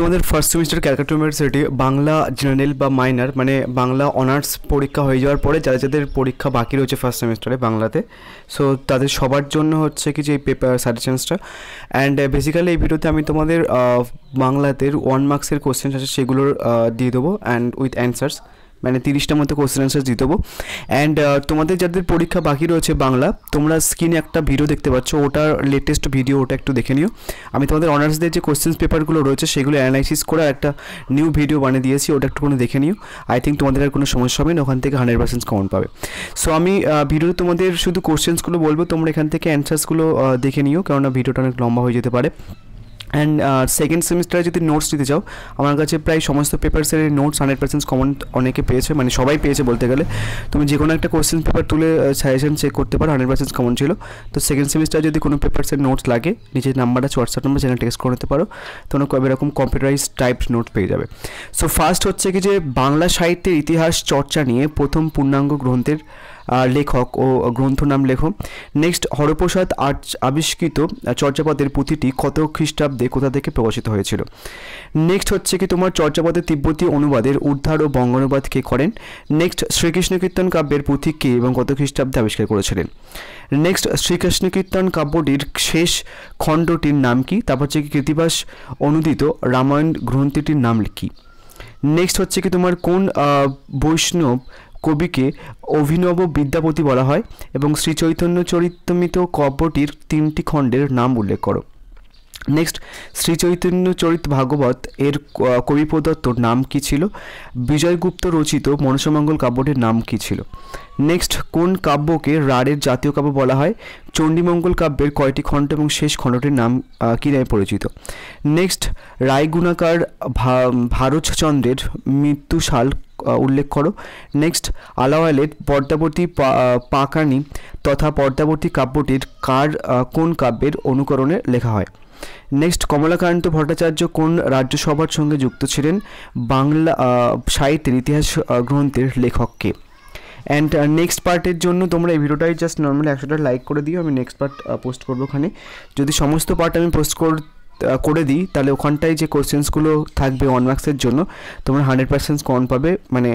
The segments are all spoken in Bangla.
তোমাদের first semester Calcutta university Bangla general বা মাইনর মানে বাংলা অনার্স পরীক্ষা হয়ে যাওয়ার পরে যাদের পরীক্ষা বাকি রয়েছে ফার্স্ট সেমিস্টারে বাংলাতে, সো তাদের সবার জন্য হচ্ছে কি যে এই পেপার সাজেশনসটা। অ্যান্ড বেসিক্যালি এই ভিডিওতে আমি তোমাদের বাংলাতে 1 মার্কসের কোশ্চেন আছে সেগুলোর দিয়ে দেবো অ্যান্ড উইথ অ্যান্সার্স, মানে 30টার মতো কোশ্চেন আনসার দিয়ে দেবো। অ্যান্ড তোমাদের যাদের পরীক্ষা বাকি রয়েছে বাংলা, তোমরা স্ক্রিনে একটা ভিডিও দেখতে পাচ্ছ, ওটার লেটেস্ট ভিডিও, ওটা একটু দেখে নিও। আমি তোমাদের অনার্সদের যে কোশ্চেন পেপারগুলো রয়েছে সেগুলো অ্যানালাইসিস করে একটা নিউ ভিডিও বানিয়ে দিয়েছি, ওটা একটুখানি দেখে নিও। আই থিঙ্ক তোমাদের আর কোনো সমস্যা হবে না, ওখান থেকে 100% কমন পাবে। সো আমি ভিডিওতে তোমাদের শুধু কোশ্চেন্সগুলো বলবো, তোমরা এখান থেকে অ্যান্সার্সগুলো দেখে নিও, কেননা ভিডিওটা অনেক লম্বা হয়ে যেতে পারে। অ্যান্ড সেকেন্ড সেমিস্টারে যদি নোটস দিতে চাও, আমার কাছে প্রায় সমস্ত পেপারসের নোটস 100% কমন অনেকে পেয়েছে, মানে সবাই পেয়েছে বলতে গেলে। তুমি যে কোনো একটা কোশ্চেন পেপার তুলে সাজেশন চেক করতে পারো, 100% কমন ছিল। তো সেকেন্ড সেমিস্টারে যদি কোনো পেপারসের নোটস লাগে, নিজের নাম্বার আছে হোয়াটসঅ্যাপ নাম্বার, সেখানে টেক্সট করে নিতে পারো, তোমরা এরকম কম্পিউটারাইজ টাইপড নোট পেয়ে যাবে। সো ফার্স্ট হচ্ছে কি যে বাংলা সাহিত্যের ইতিহাস চর্চা নিয়ে প্রথম পূর্ণাঙ্গ গ্রন্থের লেখক ও গ্রন্থ নাম লেখো। নেক্সট, হরপ্রসাদ আবিষ্কৃত চর্যাপদের পুঁথিটি কত খ্রিস্টাব্দে কোথা থেকে প্রকাশিত হয়েছিল। নেক্সট হচ্ছে কি তোমার চর্যাপদের তিব্বতী অনুবাদের উদ্ধার ও বঙ্গানুবাদ কে করেন। নেক্সট, শ্রীকৃষ্ণ কীর্তন কাব্যের পুঁথি কে এবং কত খ্রিস্টাব্দে আবিষ্কার করেছিলেন। নেক্সট, শ্রীকৃষ্ণ কীর্তন কাব্যটির শেষ খণ্ডটির নাম কি। তারপর হচ্ছে কি কৃতিবাস অনুদিত রামায়ণ গ্রন্থটির নাম কি। নেক্সট হচ্ছে কি তোমার কোন বৈষ্ণব কবিকে অভিনব বিদ্যাপতি বলা হয় এবং শ্রীচৈতন্য চরিতামৃত কাব্যটির 3টি খণ্ডের নাম উল্লেখ করো। নেক্সট, শ্রীচৈতন্য চরিত ভাগবত এর কবি প্রদত্তর নাম কী ছিল। বিজয়গুপ্ত রচিত মনসামঙ্গল কাব্যটির নাম কী ছিল। নেক্সট, কোন কাব্যকে রাঢ়ের জাতীয় কাব্য বলা হয়। চণ্ডীমঙ্গল কাব্যের কয়টি খণ্ড এবং শেষ খণ্ডটির নাম কী নামে পরিচিত। নেক্সট, রায়গুণাকার ভারতচন্দ্রের মৃত্যুসাল উল্লেখ করো। নেক্সট, আলাওয়ালের পদ্মাবতী পাকানি তথা পদ্মাবতী কাব্যটির কোন কাব্যের অনুকরণে লেখা হয়। নেক্সট, কমলাকান্ত ভট্টাচার্য কোন রাজ্যসভার সঙ্গে যুক্ত ছিলেন। বাংলা সাহিত্যের ইতিহাস গ্রন্থের লেখককে। অ্যান্ড নেক্সট পার্টের জন্য তোমরা এই ভিডিওটাই জাস্ট নর্মালি 100টা লাইক করে দিও, আমি নেক্সট পার্ট পোস্ট করবো ওখানে। যদি সমস্ত পার্ট আমি পোস্ট করে দিই, তাহলে ওখানটায় যে কোশ্চেন্সগুলো থাকবে 1 মার্কসের জন্য তোমরা 100% কমন পাবে। মানে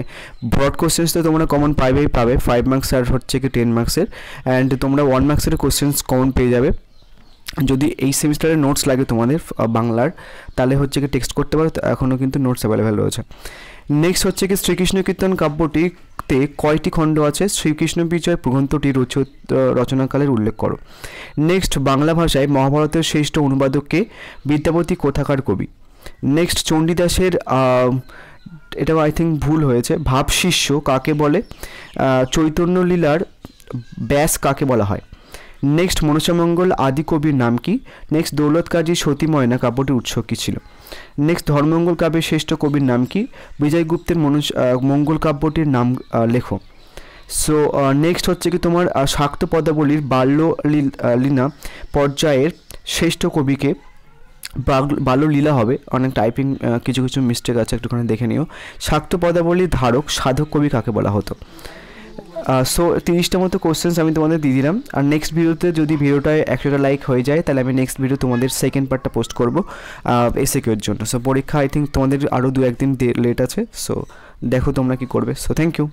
ব্রড কোশ্চেন্স তো তোমরা কমন পাবে 5 মার্কস আর হচ্ছে কি 10 মার্কসের। অ্যান্ড তোমরা 1 মার্কসের কোশ্চেন্স কমন পেয়ে যাবে। যদি এই সেমিস্টারের নোটস লাগে তোমাদের বাংলার, তাহলে হচ্ছে কি টেক্সট করতে পারো, এখনও কিন্তু নোটস অ্যাভেলেবেল রয়েছে। নেক্সট হচ্ছে কি শ্রীকৃষ্ণ কীর্তন কাব্যটিতে কয়টি খণ্ড আছে। শ্রীকৃষ্ণ বিজয় গ্রন্থটি রচনাকালের উল্লেখ করো। নেক্সট, বাংলা ভাষায় মহাভারতের শ্রেষ্ঠ অনুবাদককে। বিদ্যাপতি কোথাকার কবি। নেক্সট, চণ্ডীদাসের এটা আই থিঙ্ক ভুল হয়েছে, ভাবশিষ্য কাকে বলে। চৈতন্য লীলার ব্যাস কাকে বলা হয়। নেক্সট, মনসামঙ্গল আদি কবির নাম কি। নেক্সট, দৌলত কাজী সতী ময়না কাব্যটির উৎস কী ছিল। নেক্সট, ধর্মমঙ্গল কাব্যের শ্রেষ্ঠ কবির নাম কি। বিজয়গুপ্তের মঙ্গল কাব্যটির নাম লেখো। সো নেক্সট হচ্ছে কি তোমার শাক্ত পদাবলীর বাল্যলীলা পর্যায়ের শ্রেষ্ঠ কবিকে। বাল্যলীলা হবে, অনেক টাইপিং কিছু মিস্টেক আছে, একটুখানি দেখে নিও। শাক্ত পদাবলীর ধারক সাধক কবি কাকে বলা হতো। সো 30টা মতো কোশ্চেন্স আমি তোমাদের দিয়ে দিলাম। আর নেক্সট ভিডিওতে যদি ভিডিওটায় 100টা লাইক হয়ে যায়, তাহলে আমি নেক্সট ভিডিও তোমাদের সেকেন্ড পার্টটা পোস্ট করবো এসএকিউর জন্য। সো পরীক্ষা আই থিঙ্ক তোমাদের আরও 2-1 দিন লেট আছে, সো দেখো তোমরা কি করবে। So thank you.